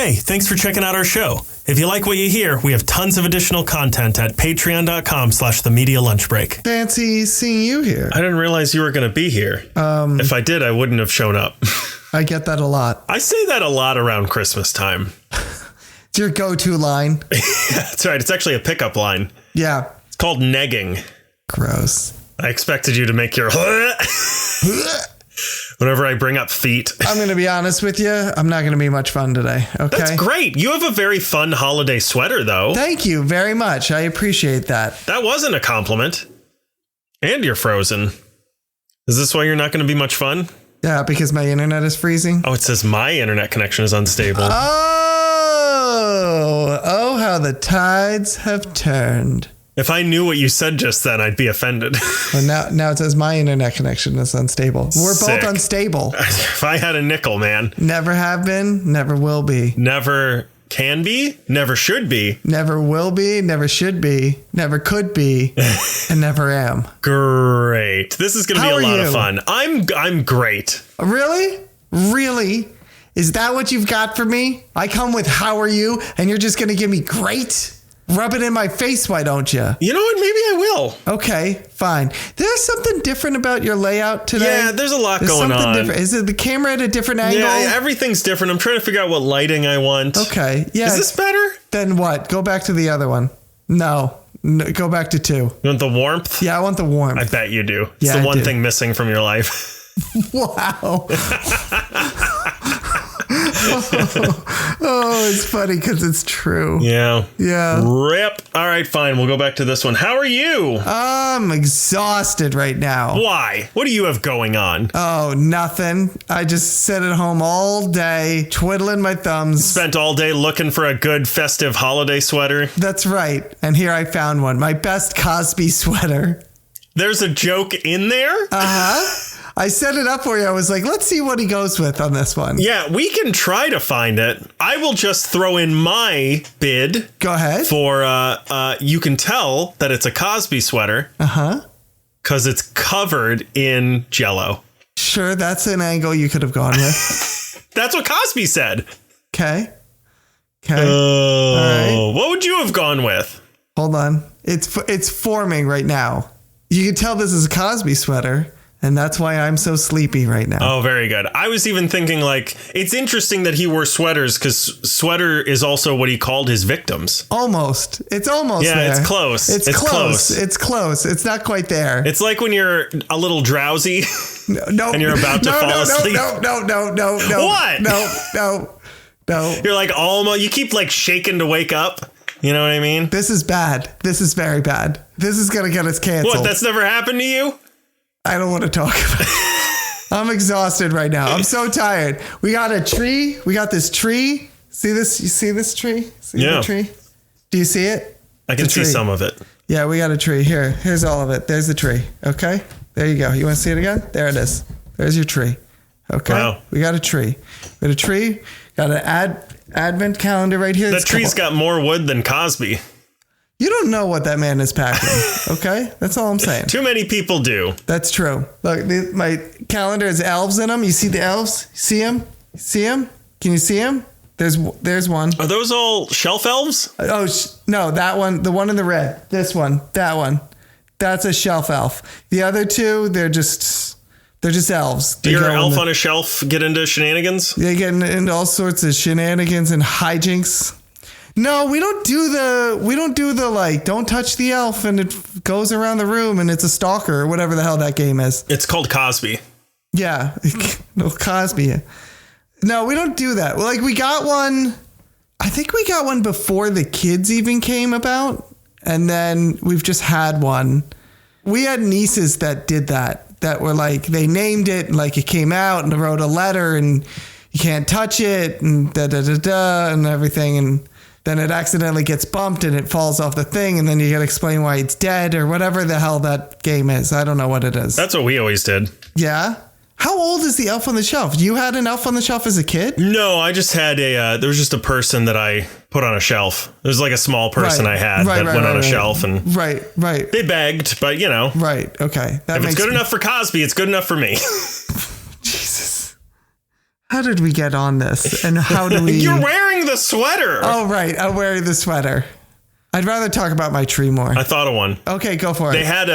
Hey, thanks for checking out our show. If you like what you hear, we have tons of additional content at patreon.com/themedialunchbreak. Fancy seeing you here. I didn't realize you were going to be here. If I did, I wouldn't have shown up. I get that a lot. I say that a lot around Christmas time. It's your go-to line. That's right. It's actually a pickup line. Yeah. It's called negging. Gross. I expected you to make your whenever I bring up feet. I'm going to be honest with you. I'm not going to be much fun today. Okay. That's great. You have a very fun holiday sweater, though. Thank you very much. I appreciate that. That wasn't a compliment. And you're frozen. Is this why you're not going to be much fun? Yeah, because my internet is freezing. Oh, it says my internet connection is unstable. Oh, how the tides have turned. If I knew what you said just then, I'd be offended. Well, now it says my internet connection is unstable. We're Sick. both unstable. If I had a nickel, man. Never have been, never will be. Never can be, never should be. Never will be, never should be, never could be, and never am. Great. This is going to be a lot of fun. I'm great. Really? Really? Is that what you've got for me? I come with how are you, and you're just going to give me great? Rub it in my face, why don't you? You know what? Maybe I will. Okay, fine. There's something different about your layout today. Yeah, there's a lot going on. Different. Is it the camera at a different angle? Yeah, everything's different. I'm trying to figure out what lighting I want. Okay, yeah. Is this better? Then what? Go back to the other one. No, go back to 2. You want the warmth? Yeah, I want the warmth. I bet you do. It's Yeah, the I one do. thing missing from your life. Wow. Oh, it's funny because it's true. Yeah. Yeah. Rip. All right, fine. We'll go back to this one. How are you? I'm exhausted right now. Why? What do you have going on? Oh, nothing. I just sit at home all day, twiddling my thumbs. Spent all day looking for a good festive holiday sweater. That's right. And here I found one. My best Cosby sweater. There's a joke in there? Uh-huh. I set it up for you. I was like, let's see what he goes with on this one. Yeah, we can try to find it. I will just throw in my bid. Go ahead. For, you can tell that it's a Cosby sweater. Uh-huh. Because it's covered in Jell-O. Sure, that's an angle you could have gone with. That's what Cosby said. Okay. Oh, All right. What would you have gone with? Hold on. It's forming right now. You can tell this is a Cosby sweater. And that's why I'm so sleepy right now. Oh, very good. I was even thinking, like, it's interesting that he wore sweaters because sweater is also what he called his victims. Almost. It's almost there. Yeah, it's close. It's close. It's close. It's not quite there. It's like when you're a little drowsy no, and you're about to fall asleep. No. What? No. You're like almost, you keep like shaking to wake up. You know what I mean? This is bad. This is very bad. This is going to get us canceled. What? That's never happened to you? I don't want to talk about it. I'm exhausted right now. I'm so tired. We got a tree. We got this tree. See this? You see this tree? See the tree? Do you see it? I can see some of it. Yeah, we got a tree. Here's all of it. There's the tree. Okay. There you go. You want to see it again? There it is. There's your tree. Okay. Wow. We got a tree. We got a tree. Got an advent calendar right here. That tree's got more wood than Cosby. You don't know what that man is packing, okay? That's all I'm saying. Too many people do. That's true. Look, my calendar has elves in them. You see the elves? See them? See them? Can you see them? There's one. Are those all shelf elves? Oh, no, that one. The one in the red. This one. That one. That's a shelf elf. The other two, they're just elves. Do your elf on a shelf get into shenanigans? They get into all sorts of shenanigans and hijinks. No, we don't do the like, don't touch the elf and it goes around the room and it's a stalker or whatever the hell that game is. It's called Cosby. Yeah. No, Cosby. No, we don't do that. Like we got one. I think we got one before the kids even came about. And then we've just had one. We had nieces that did that were like, they named it and like it came out and wrote a letter and you can't touch it and and everything. And then it accidentally gets bumped and it falls off the thing. And then you got to explain why it's dead or whatever the hell that game is. I don't know what it is. That's what we always did. Yeah. How old is the elf on the shelf? You had an elf on the shelf as a kid? No, I just had there was just a person that I put on a shelf. It was like a small person I had that went on a shelf and right. They begged, but you know. Right. Okay. If it's good enough for Cosby, it's good enough for me. Jesus. How did we get on this? And how do we... You're wearing the sweater. Oh, right. I'm wearing the sweater. I'd rather talk about my tree more. I thought of one. Okay, go for it. They had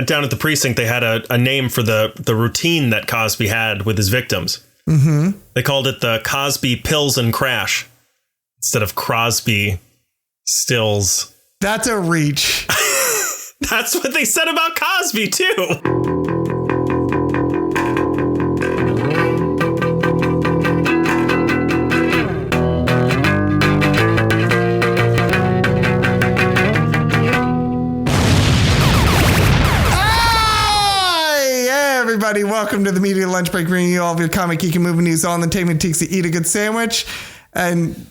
down at the precinct, they had a name for the routine that Cosby had with his victims. Mm-hmm. They called it the Cosby Pills and Crash instead of Crosby Stills. That's a reach. That's what they said about Cosby, too. Everybody, welcome to the Media Lunch Break, bringing you all of your comic, geek, and movie news, all entertainment takes to eat a good sandwich. And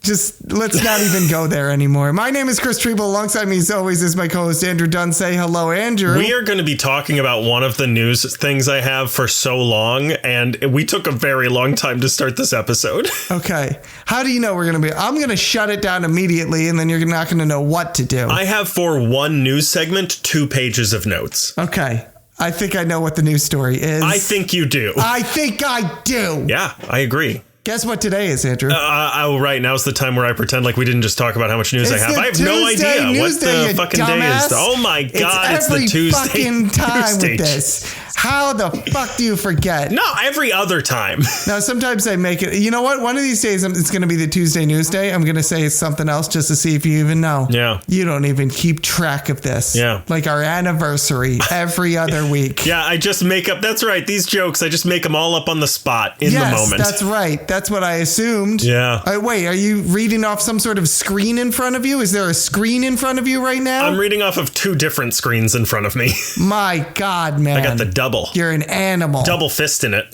just let's not even go there anymore. My name is Chris Treble. Alongside me, as always, is my co-host Andrew Dunn. Say hello, Andrew. We are going to be talking about one of the news things I have for so long, and we took a very long time to start this episode. Okay. How do you know we're going to be? I'm going to shut it down immediately, and then you're not going to know what to do. I have for one news segment 2 pages of notes. Okay. I think I know what the news story is. I think you do. I think I do. Yeah, I agree. Guess what today is, Andrew? Right. Now's the time where I pretend like we didn't just talk about how much news I have. I have no idea what the fucking day is. Oh my God, it's the Tuesday. It's every fucking time with this. How the fuck do you forget? No, every other time. Now, sometimes I make it. You know what? One of these days, it's going to be the Tuesday news day. I'm going to say it's something else just to see if you even know. Yeah. You don't even keep track of this. Yeah. Like our anniversary every other week. Yeah, I just make up. That's right. These jokes, I just make them all up on the spot in the moment. That's right. That's what I assumed. Yeah. Wait, are you reading off some sort of screen in front of you? Is there a screen in front of you right now? I'm reading off of 2 different screens in front of me. My God, man. I got the double. You're an animal. Double fist in it.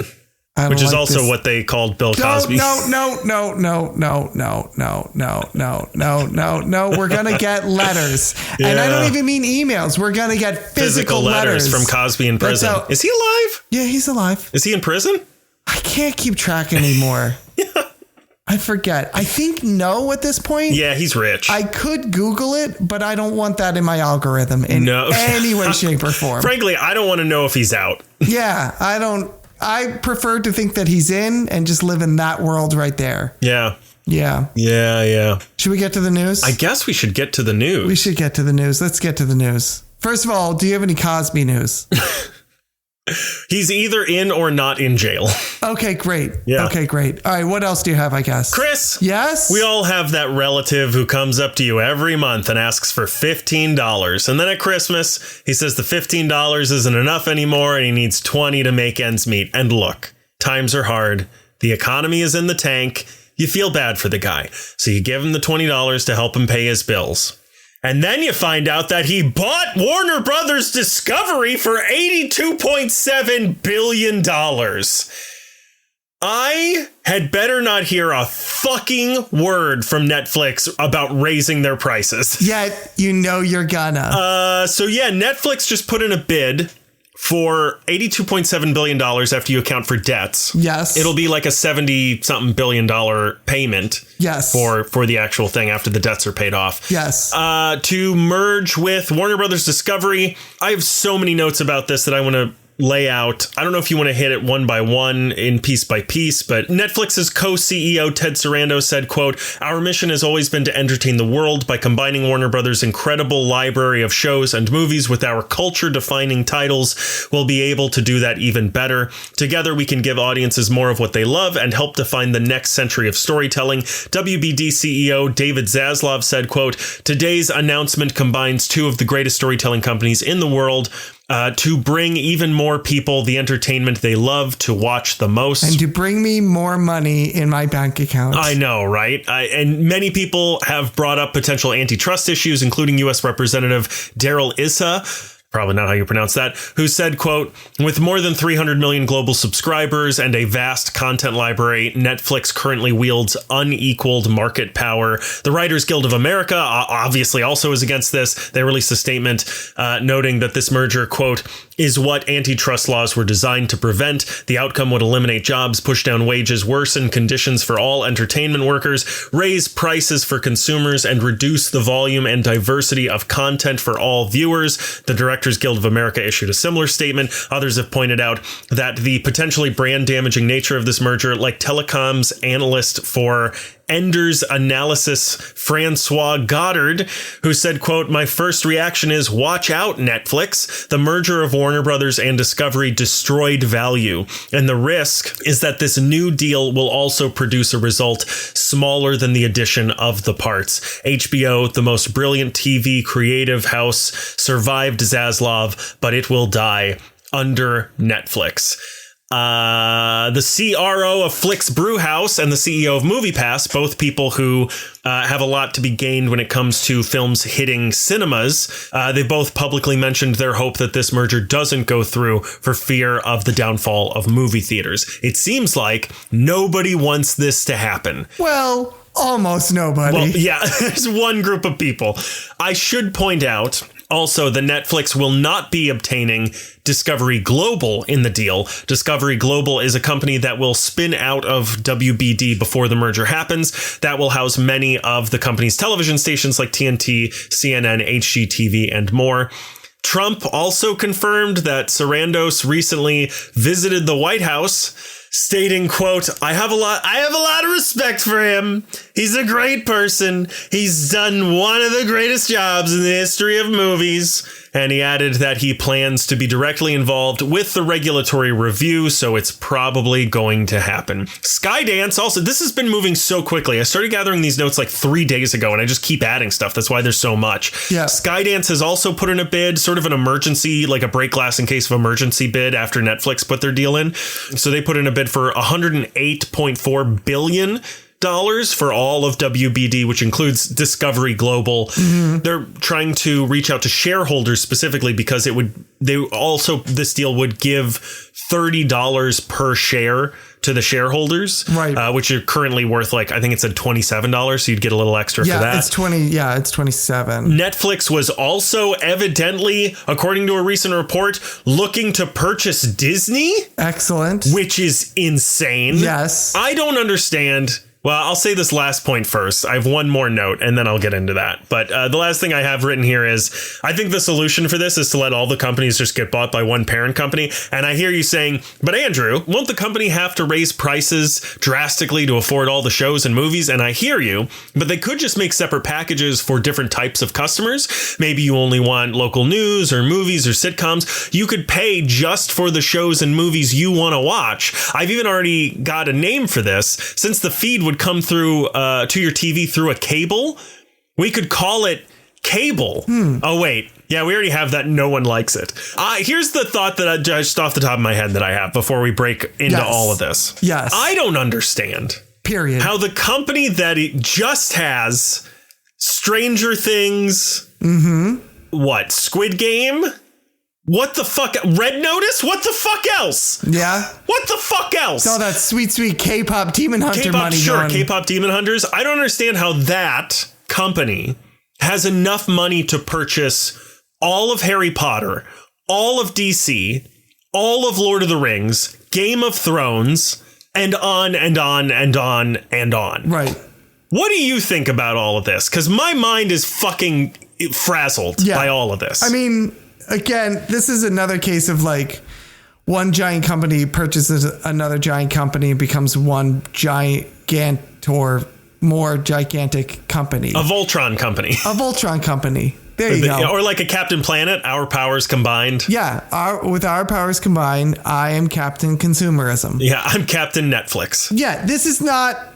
Which is also what they called Bill Cosby. No. We're going to get letters. Yeah. And I don't even mean emails. We're going to get physical letters from Cosby in prison. Is he alive? Yeah, he's alive. Is he in prison? I can't keep track anymore. Yeah. I forget. I think no at this point. Yeah, he's rich. I could Google it, but I don't want that in my algorithm in any way, shape, or form. Frankly, I don't want to know if he's out. Yeah, I don't. I prefer to think that he's in and just live in that world right there. Yeah. Yeah. Yeah. Should we get to the news? I guess we should get to the news. We should get to the news. Let's get to the news. First of all, do you have any Cosby news? He's either in or not in jail. Okay, great. Yeah. Okay, great. All right, what else do you have, I guess? Chris. Yes? We all have that relative who comes up to you every month and asks for $15. And then at Christmas, he says the $15 isn't enough anymore and he needs $20 to make ends meet. And look, times are hard. The economy is in the tank. You feel bad for the guy. So you give him the $20 to help him pay his bills. And then you find out that he bought Warner Brothers Discovery for $82.7 billion. I had better not hear a fucking word from Netflix about raising their prices. Yet you know you're gonna. So yeah, Netflix just put in a bid for $82.7 billion after you account for debts. Yes. It'll be like a $70-something billion payment. Yes. For the actual thing after the debts are paid off. Yes. To merge with Warner Brothers Discovery. I have so many notes about this that I want to lay out. I don't know if you want to hit it one by one in piece by piece, but Netflix's co-CEO Ted Sarandos said, quote, "Our mission has always been to entertain the world by combining Warner Brothers' incredible library of shows and movies with our culture-defining titles. We'll be able to do that even better. Together, we can give audiences more of what they love and help define the next century of storytelling." WBD CEO David Zaslav said, quote, "Today's announcement combines 2 of the greatest storytelling companies in the world to bring even more people the entertainment they love to watch the most. And to bring me more money in my bank account." I know, right? And many people have brought up potential antitrust issues, including U.S. Representative Darrell Issa, probably not how you pronounce that, who said, quote, "With more than 300 million global subscribers and a vast content library, Netflix currently wields unequaled market power." The Writers Guild of America obviously also is against this. They released a statement noting that this merger, quote, is what antitrust laws were designed to prevent. The outcome would eliminate jobs, push down wages, worsen conditions for all entertainment workers, raise prices for consumers, and reduce the volume and diversity of content for all viewers. The Directors Guild of America issued a similar statement. Others have pointed out that the potentially brand damaging nature of this merger, like telecoms analyst for Ender's Analysis, Francois Goddard, who said, quote, "My first reaction is watch out, Netflix. The merger of Warner Brothers and Discovery destroyed value. And the risk is that this new deal will also produce a result smaller than the addition of the parts. HBO, the most brilliant TV creative house, survived Zaslav, but it will die under Netflix." The CRO of Flix Brewhouse and the CEO of MoviePass, both people who have a lot to be gained when it comes to films hitting cinemas, they both publicly mentioned their hope that this merger doesn't go through for fear of the downfall of movie theaters. It seems like nobody wants this to happen. Well, almost nobody. Well, yeah, there's one group of people. I should point out also that Netflix will not be obtaining Discovery Global in the deal. Discovery Global is a company that will spin out of WBD before the merger happens. That will house many of the company's television stations like TNT, CNN, HGTV, and more. Trump also confirmed that Sarandos recently visited the White House, stating, quote, I have a lot of respect for him. He's a great person. He's done one of the greatest jobs in the history of movies. And he added that he plans to be directly involved with the regulatory review, so it's probably going to happen. Skydance also, this has been moving so quickly. I started gathering these notes like 3 days ago, and I just keep adding stuff. That's why there's so much. Yeah. Skydance has also put in a bid, sort of an emergency, like a break glass in case of emergency bid after Netflix put their deal in. So they put in a bid for $108.4 billion for all of WBD, which includes Discovery Global. Mm-hmm. They're trying to reach out to shareholders specifically because this deal would give $30 per share to the shareholders, right? Which are currently worth, like, I think it said $27, so you'd get a little extra for that. It's 27. Netflix was also evidently, according to a recent report, looking to purchase Disney. Excellent. Which is insane. Yes. I don't understand. Well, I'll say this last point first. I have one more note and then I'll get into that. But the last thing I have written here is I think the solution for this is to let all the companies just get bought by one parent company. And I hear you saying, but Andrew, won't the company have to raise prices drastically to afford all the shows and movies? And I hear you, but they could just make separate packages for different types of customers. Maybe you only want local news or movies or sitcoms. You could pay just for the shows and movies you want to watch. I've even already got a name for this. Since the feed would come through to your TV through a cable, we could call it cable. Oh, wait. Yeah, we already have that. No one likes it. Here's the thought that I just off the top of my head that I have before we break into all of this. Yes. I don't understand. Period. How the company that it just has Stranger Things, what, Squid Game? What the fuck? Red Notice? What the fuck else? Yeah. What the fuck else? All that sweet K-pop Demon Hunter money. Sure, K-pop Demon Hunters. I don't understand how that company has enough money to purchase all of Harry Potter, all of DC, all of Lord of the Rings, Game of Thrones, and on and on and on and on. Right. What do you think about all of this? Because my mind is fucking frazzled by all of this. I mean, again, this is another case of like one giant company purchases another giant company and becomes one more gigantic company. A Voltron company. A Voltron company. There you go. Or like a Captain Planet, our powers combined. Yeah. With our powers combined, I am Captain Consumerism. Yeah, I'm Captain Netflix. Yeah, this is not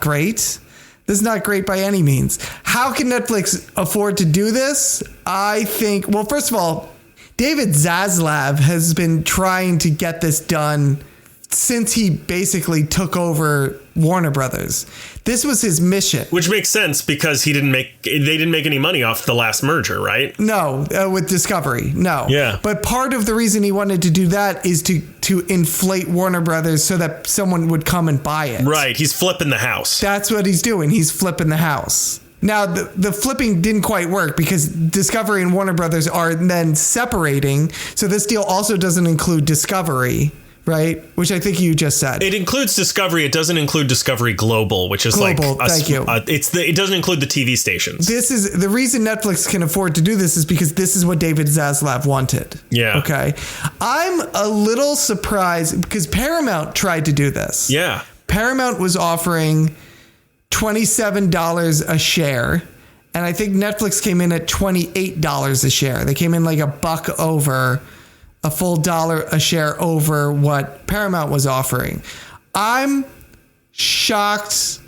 great. This is not great by any means. How can Netflix afford to do this? I think, well, first of all, David Zaslav has been trying to get this done since he basically took over Warner Brothers. This was his mission. Which makes sense because they didn't make any money off the last merger, right? No, with Discovery. No. Yeah. But part of the reason he wanted to do that is to inflate Warner Brothers so that someone would come and buy it. Right. He's flipping the house. That's what he's doing. He's flipping the house. Now, the flipping didn't quite work because Discovery and Warner Brothers are then separating. So this deal also doesn't include Discovery, right? Which I think you just said. It includes Discovery. It doesn't include Discovery Global, which is thank you. It doesn't include the TV stations. This is the reason Netflix can afford to do this is because this is what David Zaslav wanted. Yeah. Okay. I'm a little surprised because Paramount tried to do this. Yeah. Paramount was offering $27 a share. And I think Netflix came in at $28 a share. They came in like $1 over, a full $1 a share over what Paramount was offering. I'm shocked.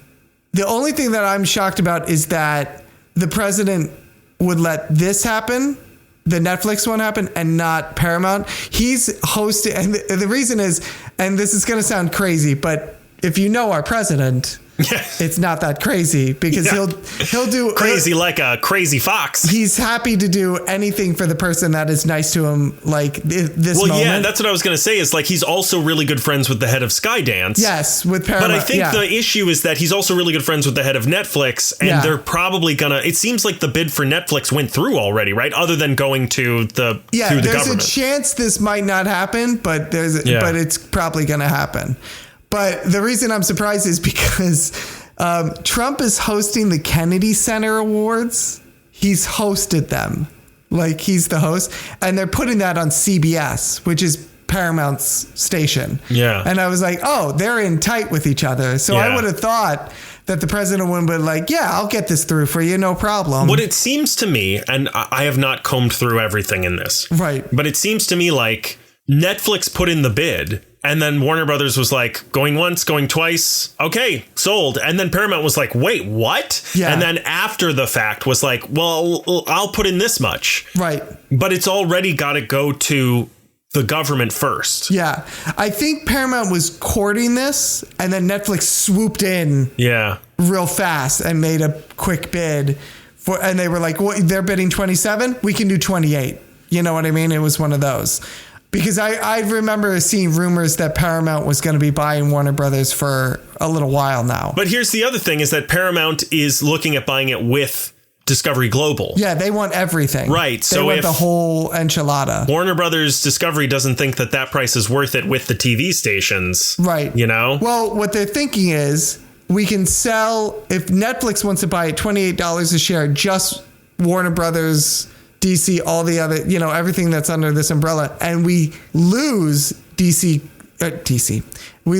The only thing that I'm shocked about is that the president would let this happen, the Netflix one happen, and not Paramount. He's hosting, and the reason is, and this is going to sound crazy, but if you know our president, it's not that crazy because he'll do crazy like a crazy fox. He's happy to do anything for the person that is nice to him, like this moment. Yeah, that's what I was going to say. Is like he's also really good friends with the head of Skydance. Yes, with Paramount. But I think the issue is that he's also really good friends with the head of Netflix, and they're probably gonna. It seems like the bid for Netflix went through already, right? Other than going to through the government. There's a chance this might not happen, but but it's probably going to happen. But the reason I'm surprised is because Trump is hosting the Kennedy Center Awards. He's hosted them. Like, he's the host. And they're putting that on CBS, which is Paramount's station. Yeah. And I was like, oh, they're in tight with each other. So I would have thought that the president would be like, yeah, I'll get this through for you. No problem. What it seems to me, and I have not combed through everything in this. Right. But it seems to me like Netflix put in the bid. And then Warner Brothers was like, going once, going twice. Okay, sold. And then Paramount was like, wait, what? Yeah. And then after the fact was like, well, I'll put in this much. Right. But it's already got to go to the government first. Yeah. I think Paramount was courting this and then Netflix swooped in real fast and made a quick bid and they were like, what, they're bidding 27? We can do 28. You know what I mean? It was one of those. Because I remember seeing rumors that Paramount was going to be buying Warner Brothers for a little while now. But here's the other thing is that Paramount is looking at buying it with Discovery Global. Yeah, they want everything. Right. They want the whole enchilada. Warner Brothers Discovery doesn't think that price is worth it with the TV stations. Right. You know? Well, what they're thinking is we can sell, if Netflix wants to buy at $28 a share, just Warner Brothers, DC, all the other, everything that's under this umbrella, and we lose we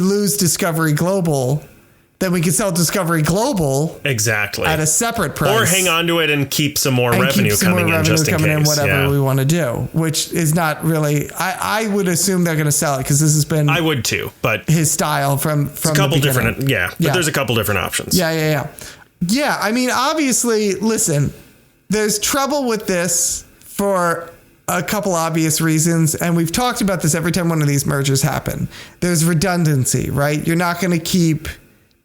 lose Discovery Global, then we can sell Discovery Global exactly at a separate price, or hang on to it and keep some more revenue coming in just in case. Whatever we want to do, which is not really. I would assume they're going to sell it because this has been. I would too, but his style from a couple different. But there's a couple different options. Yeah. I mean, obviously, listen. There's trouble with this for a couple obvious reasons, and we've talked about this every time one of these mergers happen. There's redundancy, right? You're not going to keep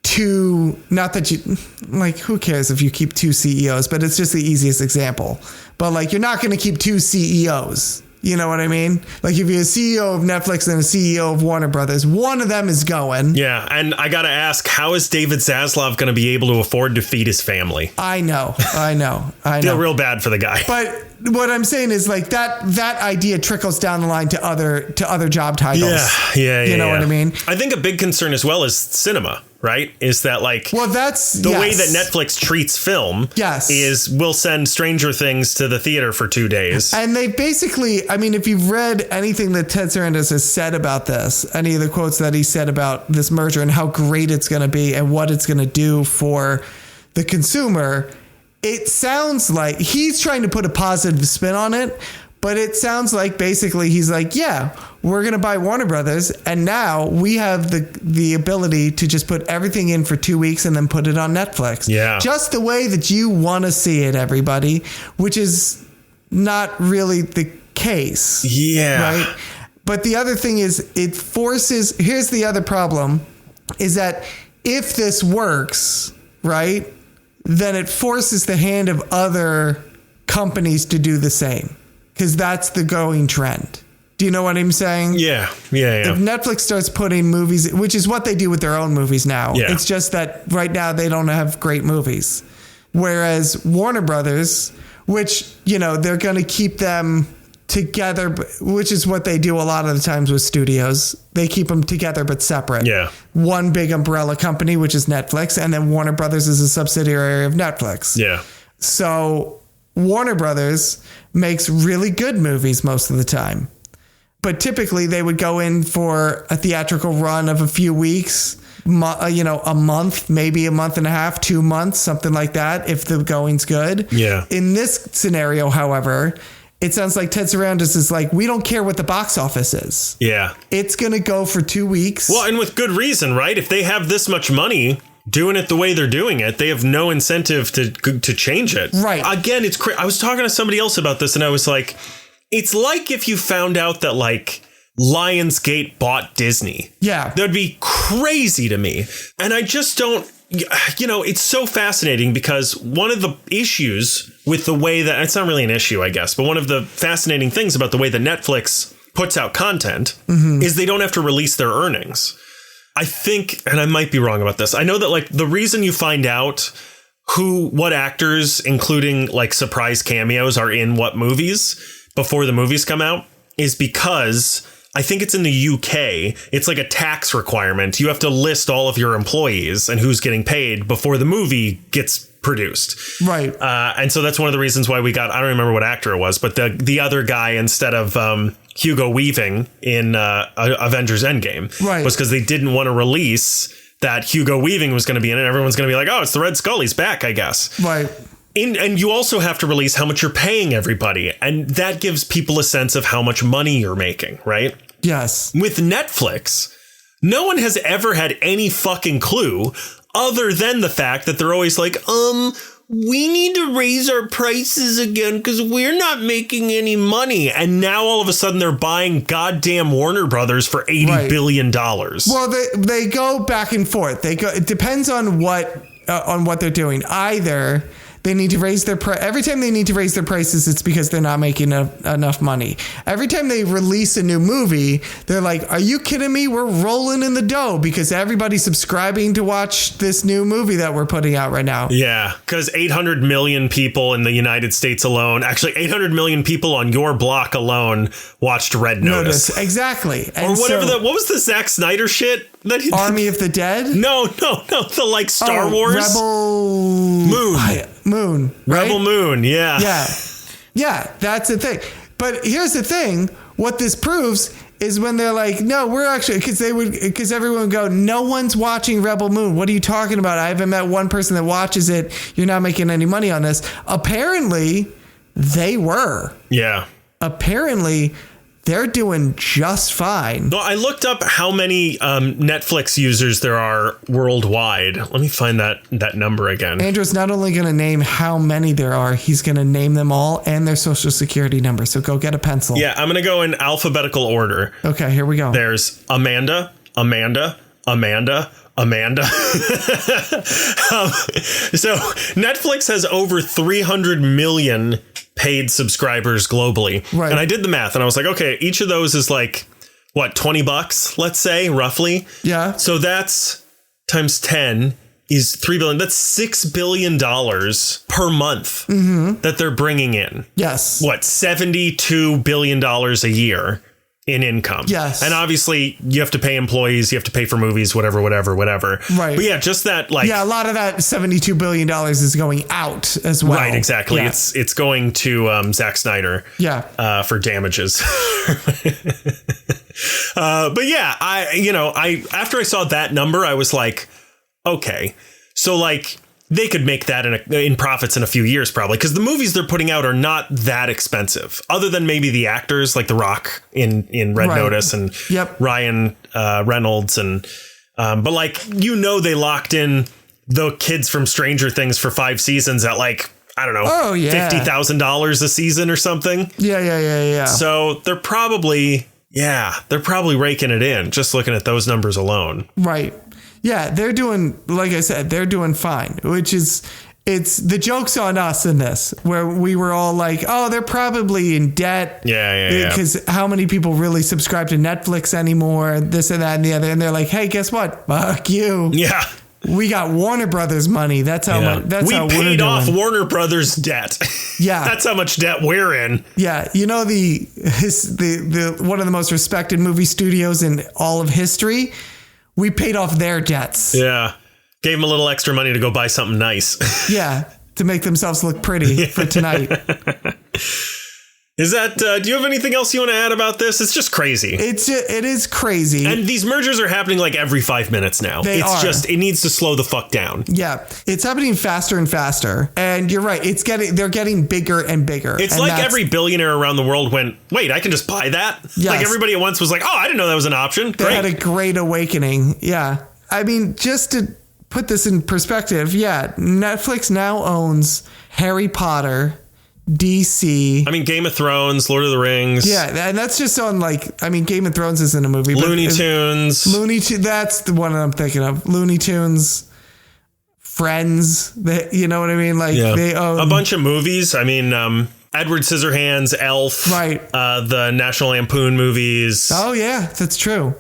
two, not that you, like, who cares if you keep two CEOs, but it's just the easiest example. But, like, you're not going to keep two CEOs. You know what I mean? Like if you're a CEO of Netflix and a CEO of Warner Brothers, one of them is going. Yeah. And I got to ask, how is David Zaslav going to be able to afford to feed his family? I know. Feel real bad for the guy. But what I'm saying is like that idea trickles down the line to other job titles. Yeah. You know what I mean? I think a big concern as well is cinema. Right? Is that like, well, that's the way that Netflix treats film is we'll send Stranger Things to the theater for 2 days. And they basically, I mean, if you've read anything that Ted Sarandos has said about this, any of the quotes that he said about this merger and how great it's going to be and what it's going to do for the consumer, it sounds like he's trying to put a positive spin on it. But it sounds like basically he's like, yeah, we're going to buy Warner Brothers. And now we have the ability to just put everything in for 2 weeks and then put it on Netflix. Yeah. Just the way that you want to see it, everybody, which is not really the case. Yeah. Right. But the other thing is here's the other problem is that if this works, right, then it forces the hand of other companies to do the same. Because that's the going trend. Do you know what I'm saying? Yeah. If Netflix starts putting movies, which is what they do with their own movies now. Yeah. It's just that right now they don't have great movies. Whereas Warner Brothers, which, you know, they're going to keep them together, which is what they do a lot of the times with studios. They keep them together but separate. Yeah. One big umbrella company, which is Netflix, and then Warner Brothers is a subsidiary of Netflix. Yeah. So Warner Brothers makes really good movies most of the time. But typically they would go in for a theatrical run of a few weeks, a month, maybe a month and a half, 2 months, something like that, if the going's good. Yeah. In this scenario, however, it sounds like Ted Sarandos is like, we don't care what the box office is. Yeah. It's going to go for 2 weeks. Well, and with good reason, right? If they have this much money doing it the way they're doing it, they have no incentive to change it. Right. Again, it's I was talking to somebody else about this, and I was like, it's like if you found out that like Lionsgate bought Disney. Yeah. That'd be crazy to me. And I just don't, it's so fascinating because one of the issues with the way that, it's not really an issue, I guess, but one of the fascinating things about the way that Netflix puts out content is they don't have to release their earnings. I think, and I might be wrong about this, I know that like the reason you find out what actors, including like surprise cameos, are in what movies before the movies come out is because I think it's in the UK. It's like a tax requirement. You have to list all of your employees and who's getting paid before the movie gets produced. Right. And so that's one of the reasons why we got, I don't remember what actor it was, but the other guy instead of Hugo Weaving in Avengers Endgame was because they didn't want to release that Hugo Weaving was going to be in it. Everyone's going to be like, oh, it's the Red Skull. He's back, I guess. Right. And you also have to release how much you're paying everybody. And that gives people a sense of how much money you're making, right? Yes. With Netflix, no one has ever had any fucking clue other than the fact that they're always like, we need to raise our prices again because we're not making any money. And now all of a sudden they're buying goddamn Warner Brothers for $80 billion. Well, they go back and forth. It depends on what they're doing. Either they need to raise their every time they need to raise their prices, it's because they're not making enough money. Every time they release a new movie, they're like, are you kidding me? We're rolling in the dough because everybody's subscribing to watch this new movie that we're putting out right now. Yeah, because 800 million people in the United States alone, actually 800 million people on your block alone watched Red Notice. Exactly. And or whatever what was the Zack Snyder shit? Army of the Dead? No. The like Star Wars. Moon. Right? Rebel Moon. Yeah. Yeah. That's the thing. But here's the thing. What this proves is when they're like, no, we're actually, because everyone would go, no one's watching Rebel Moon. What are you talking about? I haven't met one person that watches it. You're not making any money on this. Apparently they were. Yeah. Apparently they're doing just fine. Well, I looked up how many Netflix users there are worldwide. Let me find that number again. Andrew's not only going to name how many there are, he's going to name them all and their social security number. So go get a pencil. Yeah, I'm going to go in alphabetical order. Okay, here we go. There's Amanda. So Netflix has over 300 million paid subscribers globally. Right. And I did the math and I was like, okay, each of those is like, what, $20, let's say, roughly. Yeah. So that's times 10 is 3 billion. That's $6 billion per month that they're bringing in. Yes. What, $72 billion a year in income. Yes. And obviously you have to pay employees, you have to pay for movies, whatever. Right. But yeah, just that like. Yeah, a lot of that $72 billion is going out as well. Right, exactly. Yeah. It's going to Zack Snyder. Yeah. For damages. But yeah, I after I saw that number, I was like, okay, so like they could make that in profits in a few years, probably, because the movies they're putting out are not that expensive, other than maybe the actors like The Rock in Red Notice and Ryan Reynolds. And but like, they locked in the kids from Stranger Things for 5 seasons at like, I don't know, $50,000 a season or something. Yeah. So they're probably raking it in just looking at those numbers alone. Right. Yeah, they're doing, like I said, they're doing fine, it's the joke's on us in this, where we were all like, oh, they're probably in debt. Yeah. Because how many people really subscribe to Netflix anymore, this and that and the other. And they're like, hey, guess what? Fuck you. Yeah. We got Warner Brothers money. That's how much. That's we how paid we're off doing. Warner Brothers debt. Yeah. That's how much debt we're in. Yeah. You know, the one of the most respected movie studios in all of history. We paid off their debts. Yeah. Gave them a little extra money to go buy something nice. Yeah. To make themselves look pretty for tonight. Is that, do you have anything else you want to add about this? It's just crazy. It is crazy. And these mergers are happening like every 5 minutes now. It needs to slow the fuck down. Yeah. It's happening faster and faster. And you're right. They're getting bigger and bigger. It's like every billionaire around the world went, wait, I can just buy that? Yes. Like everybody at once was like, oh, I didn't know that was an option. They had a great awakening. Yeah. I mean, just to put this in perspective, yeah, Netflix now owns Harry Potter, DC. I mean, Game of Thrones, Lord of the Rings. Yeah, and that's just on Game of Thrones isn't a movie. Looney Tunes. That's the one I'm thinking of. Looney Tunes, Friends. You know what I mean? They own a bunch of movies. I mean, Edward Scissorhands, Elf. Right. The National Lampoon movies. Oh, yeah, that's true.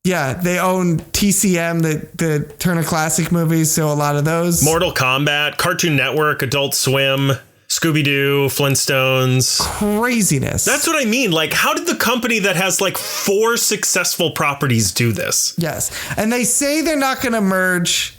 Yeah, they own TCM, the Turner Classic movies, so a lot of those. Mortal Kombat, Cartoon Network, Adult Swim, Scooby-Doo, Flintstones. Craziness. That's what I mean. Like, how did the company that has 4 successful properties do this? Yes. And they say they're not going to merge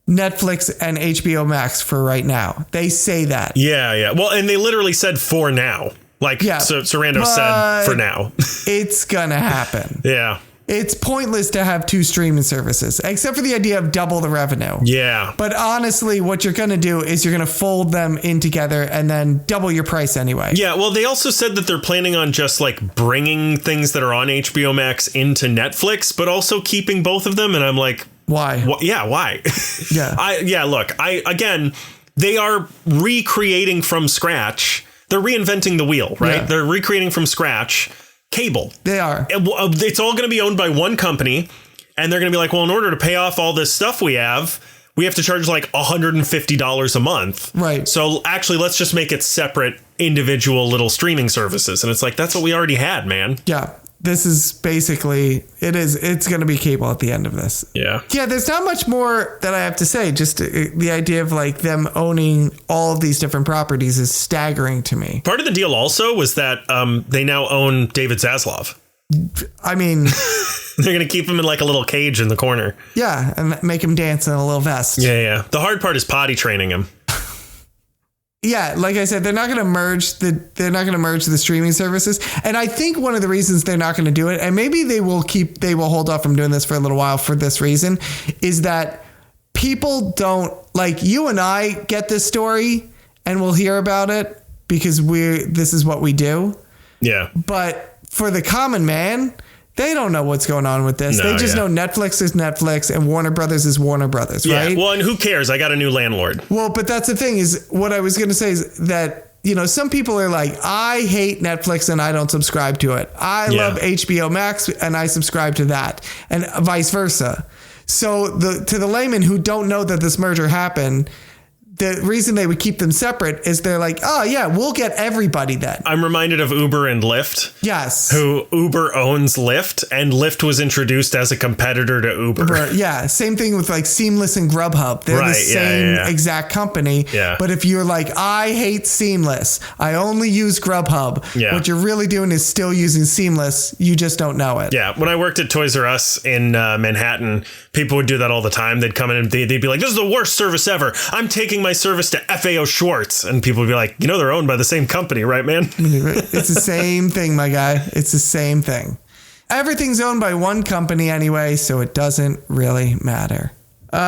Netflix and HBO Max for right now. They say that. Yeah. Well, and they literally said for now. So Sarando said for now. It's going to happen. Yeah. It's pointless to have 2 streaming services, except for the idea of double the revenue. Yeah. But honestly, what you're going to do is you're going to fold them in together and then double your price anyway. Yeah. Well, they also said that they're planning on just bringing things that are on HBO Max into Netflix, but also keeping both of them. And I'm like, why? Why? Yeah. Look, they are recreating from scratch. They're reinventing the wheel, right? Yeah. They're recreating from scratch cable. They are. It's all going to be owned by one company, and they're going to be like, well, in order to pay off all this stuff we have to charge $150 a month. Right. So actually, let's just make it separate individual little streaming services. And it's like, that's what we already had, man. Yeah. This is basically, it's going to be cable at the end of this. Yeah. Yeah, there's not much more that I have to say. Just the idea of them owning all of these different properties is staggering to me. Part of the deal also was that they now own David Zaslav. I mean, they're going to keep him in a little cage in the corner. Yeah, and make him dance in a little vest. Yeah. The hard part is potty training him. Yeah, like I said, they're not going to merge the streaming services. And I think one of the reasons they're not going to do it, and maybe they will hold off from doing this for a little while for this reason, is that people don't, you and I get this story and we'll hear about it because this is what we do. Yeah. But for the common man, they don't know what's going on with this. They just know Netflix is Netflix and Warner Brothers is Warner Brothers, right? Well, and who cares? I got a new landlord. Well, but that's the thing is what I was going to say is that, some people are like, I hate Netflix and I don't subscribe to it. I love HBO Max and I subscribe to that, and vice versa. So to the layman who don't know that this merger happened, the reason they would keep them separate is they're like, oh, yeah, we'll get everybody then. I'm reminded of Uber and Lyft. Yes. Who Uber owns Lyft, and Lyft was introduced as a competitor to Uber. Yeah. Same thing with Seamless and Grubhub. They're the same exact company. Yeah. But if you're I hate Seamless, I only use Grubhub. Yeah. What you're really doing is still using Seamless. You just don't know it. Yeah. When I worked at Toys R Us in Manhattan, people would do that all the time. They'd come in and they'd be like, this is the worst service ever. I'm taking my service to FAO Schwartz. And people would be like, they're owned by the same company, right, man? It's the same thing, my guy. It's the same thing. Everything's owned by one company anyway, so it doesn't really matter. You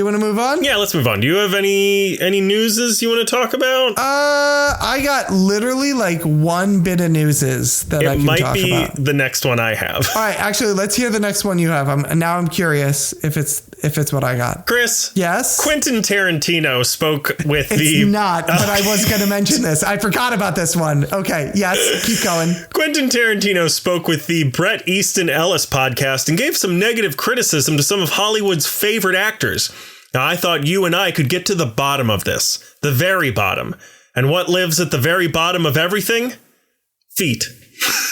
want to move on? Yeah, let's move on. Do you have any newses you want to talk about? I got literally one bit of newses that I can talk about. It might be the next one I have. All right, actually, let's hear the next one you have. I'm curious if it's what I got. Chris. Yes. Quentin Tarantino spoke with It's not, but I was going to mention this. I forgot about this one. Okay. Yes. Keep going. Quentin Tarantino spoke with the Bret Easton Ellis podcast and gave some negative criticism to some of Hollywood's favorite actors. Now, I thought you and I could get to the bottom of this, the very bottom. And what lives at the very bottom of everything? Feet.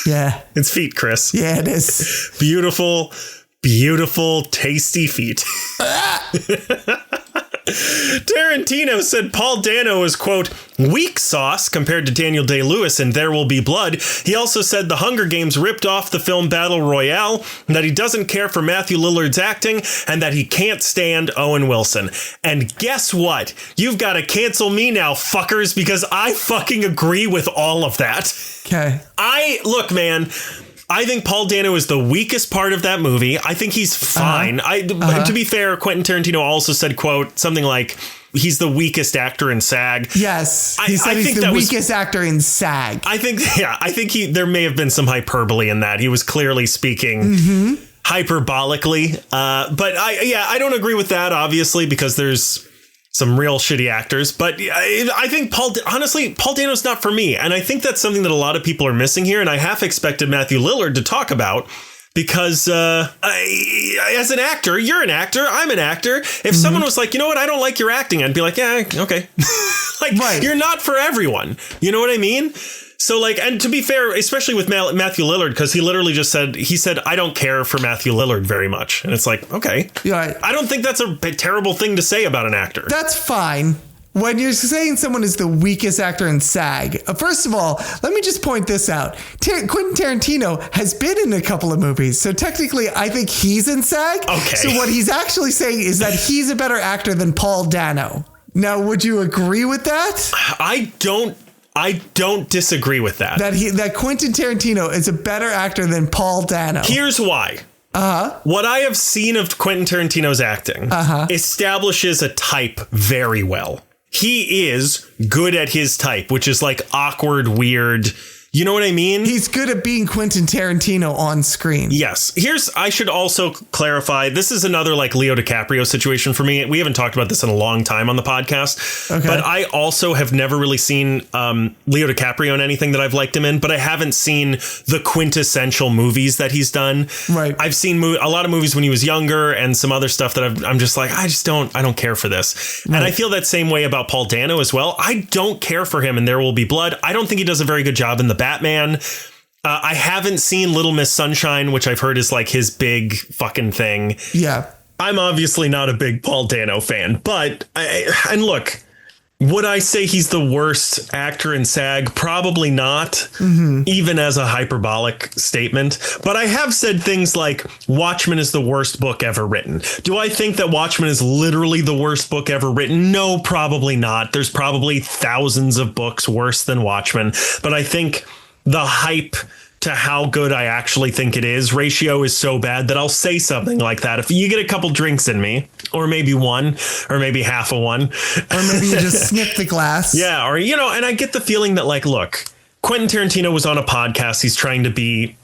Yeah. It's feet, Chris. Yeah, it is. Beautiful, beautiful, tasty feet. Tarantino said Paul Dano is, quote, weak sauce compared to Daniel Day-Lewis in There Will Be Blood. He also said The Hunger Games ripped off the film Battle Royale, that he doesn't care for Matthew Lillard's acting, and that he can't stand Owen Wilson. And guess what? You've got to cancel me now, fuckers, because I fucking agree with all of that. Okay. Look, man, I think Paul Dano is the weakest part of that movie. I think he's fine. To be fair, Quentin Tarantino also said, quote, something like, he's the weakest actor in SAG. Yes. He said he's the weakest actor in SAG. I think there may have been some hyperbole in that. He was clearly speaking hyperbolically. But I don't agree with that, obviously, because there's some real shitty actors. But I think Paul Dano's not for me. And I think that's something that a lot of people are missing here. And I half expected Matthew Lillard to talk about, because as an actor, you're an actor, I'm an actor. If someone was like, you know what, I don't like your acting, I'd be like, yeah, okay. You're not for everyone. You know what I mean? So like, and to be fair, especially with Matthew Lillard, because he literally just said, I don't care for Matthew Lillard very much. And it's like, okay. Yeah, I don't think that's a terrible thing to say about an actor. That's fine. When you're saying someone is the weakest actor in SAG, first of all, let me just point this out. Quentin Tarantino has been in a couple of movies, so technically I think he's in SAG. Okay. So what he's actually saying is that he's a better actor than Paul Dano. Now, would you agree with that? I don't disagree with that. That Quentin Tarantino is a better actor than Paul Dano. Here's why. What I have seen of Quentin Tarantino's acting establishes a type very well. He is good at his type, which is like awkward, weird. You know what I mean? He's good at being Quentin Tarantino on screen. Yes. I should also clarify, this is another like Leo DiCaprio situation for me. We haven't talked about this in a long time on the podcast, but I also have never really seen Leo DiCaprio in anything that I've liked him in, but I haven't seen the quintessential movies that he's done. Right. I've seen a lot of movies when he was younger and some other stuff that I'm just like, I don't care for this. Right. And I feel that same way about Paul Dano as well. I don't care for him in There Will Be Blood. I don't think he does a very good job in the Batman. I haven't seen Little Miss Sunshine, which I've heard is like his big fucking thing. Yeah. I'm obviously not a big Paul Dano fan, but and look, would I say he's the worst actor in SAG? Probably not, even as a hyperbolic statement. But I have said things like Watchmen is the worst book ever written. Do I think that Watchmen is literally the worst book ever written? No, probably not. There's probably thousands of books worse than Watchmen. But I think the hype to how good I actually think it is ratio is so bad that I'll say something like that. If you get a couple drinks in me, or maybe one, or maybe half of one, or maybe you just sniff the glass. Yeah. Or, and I get the feeling that like, look, Quentin Tarantino was on a podcast. He's trying to be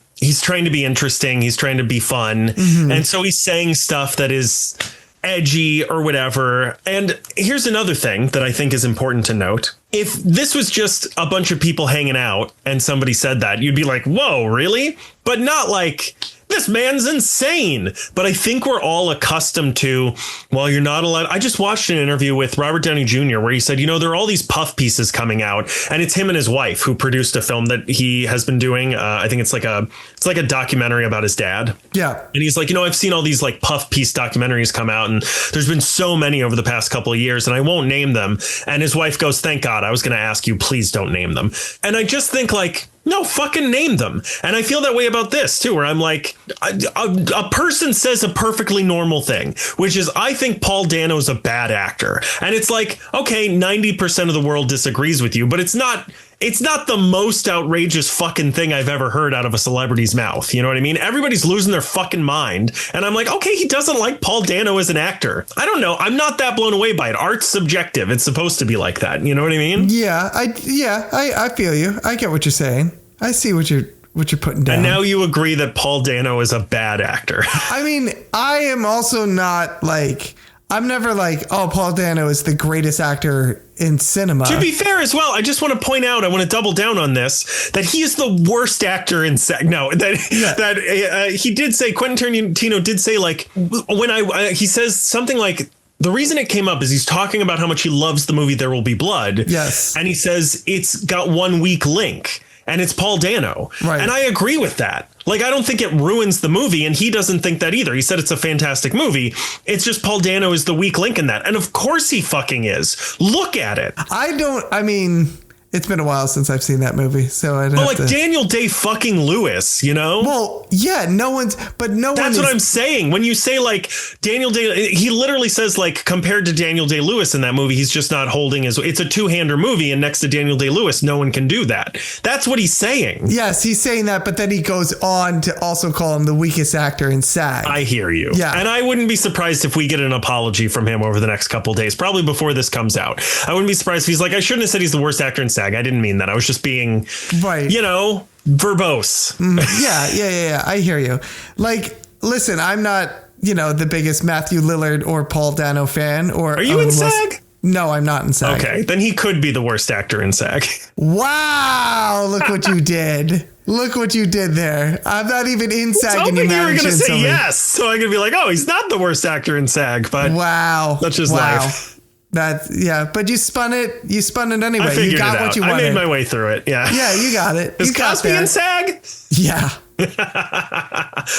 interesting. He's trying to be fun. And so he's saying stuff that is edgy or whatever. And here's another thing that I think is important to note. If this was just a bunch of people hanging out and somebody said that, you'd be like, whoa, really? But not like, this man's insane. But I think we're all accustomed to, well, you're not allowed. I just watched an interview with Robert Downey Jr. where he said, there are all these puff pieces coming out, and it's him and his wife who produced a film that he has been doing. I think it's like a documentary about his dad. Yeah. And he's like, I've seen all these like puff piece documentaries come out, and there's been so many over the past couple of years, and I won't name them. And his wife goes, thank God, I was going to ask you, please don't name them. And I just think like, no, fucking name them. And I feel that way about this, too, where I'm like, a person says a perfectly normal thing, which is I think Paul Dano's a bad actor. And it's like, OK, 90% of the world disagrees with you, but it's not the most outrageous fucking thing I've ever heard out of a celebrity's mouth. You know what I mean? Everybody's losing their fucking mind. And I'm like, OK, he doesn't like Paul Dano as an actor. I don't know. I'm not that blown away by it. Art's subjective. It's supposed to be like that. You know what I mean? Yeah, I feel you. I get what you're saying. I see what you're putting down. And now you agree that Paul Dano is a bad actor. I mean, I am also not like, I'm never like, oh, Paul Dano is the greatest actor in cinema. To be fair as well, I just want to point out, I want to double down on this, that he is the worst actor in no, that he did say, Quentin Tarantino did say, like, when he says something like, the reason it came up is he's talking about how much he loves the movie There Will Be Blood. Yes. And he says it's got one weak link. and it's Paul Dano. Right. And I agree with that. Like, I don't think it ruins the movie, and he doesn't think that either. He said it's a fantastic movie. It's just Paul Dano is the weak link in that. And of course he fucking is. Look at it. I mean, it's been a while since I've seen that movie, so I'd have to... Daniel Day fucking Lewis, you know? Well, yeah, That's what I'm saying. When you say, like, Daniel Day, he literally says, like, compared to Daniel Day Lewis in that movie, he's just not holding his... It's a two-hander movie, and next to Daniel Day Lewis, no one can do that. That's what he's saying. Yes, he's saying that, but then he goes on to also call him the weakest actor in SAG. I hear you. Yeah. And I wouldn't be surprised if we get an apology from him over the next couple of days, probably before this comes out. I wouldn't be surprised if he's like, I shouldn't have said he's the worst actor in SAG. I didn't mean that. I was just being, right, verbose. Yeah. I hear you. Like, listen, I'm not, the biggest Matthew Lillard or Paul Dano fan. Are you in SAG? No, I'm not in SAG. Okay, then he could be the worst actor in SAG. Wow, look what you did. Look what you did there. I'm not even in SAG. And you were going to say yes. So I'm going to be like, oh, he's not the worst actor in SAG. But wow, that's just life. But you spun it anyway. I figured you got it out. What you wanted. I made my way through it. Yeah. Yeah, you got it. Is Cosby in SAG? Yeah.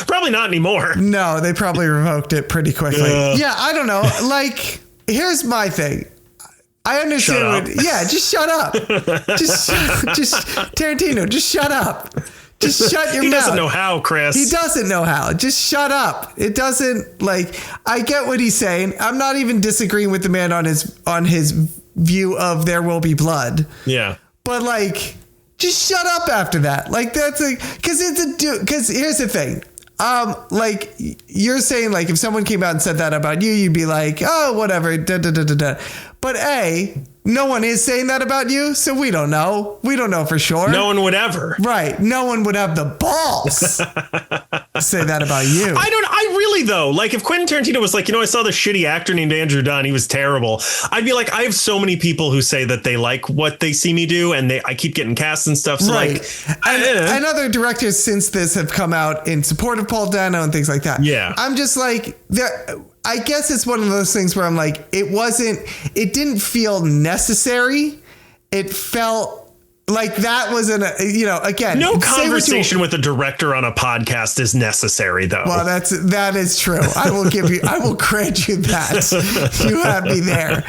Probably not anymore. No, they probably revoked it pretty quickly. Yeah, I don't know. Like, here's my thing. I understand. Just shut up. just Tarantino, just shut up. Just shut your mouth. He doesn't know how, Chris. He doesn't know how. Just shut up. It doesn't, I get what he's saying. I'm not even disagreeing with the man on his view of There Will Be Blood. Yeah. But just shut up after that. Because here's the thing. You're saying, if someone came out and said that about you, you'd be like, oh, whatever. But no one is saying that about you, so we don't know. We don't know for sure. No one would ever. Right. No one would have the balls to say that about you. I really, though, if Quentin Tarantino was like, I saw this shitty actor named Andrew Dunn, he was terrible. I'd be like, I have so many people who say that they like what they see me do, and I keep getting cast and stuff. So right. And other directors since this have come out in support of Paul Dano and things like that. Yeah. I'm just I guess it's one of those things where I'm like, it didn't feel necessary. It felt like that was again. No conversation with a director on a podcast is necessary, though. Well, that is true. I will grant you that. You have me there.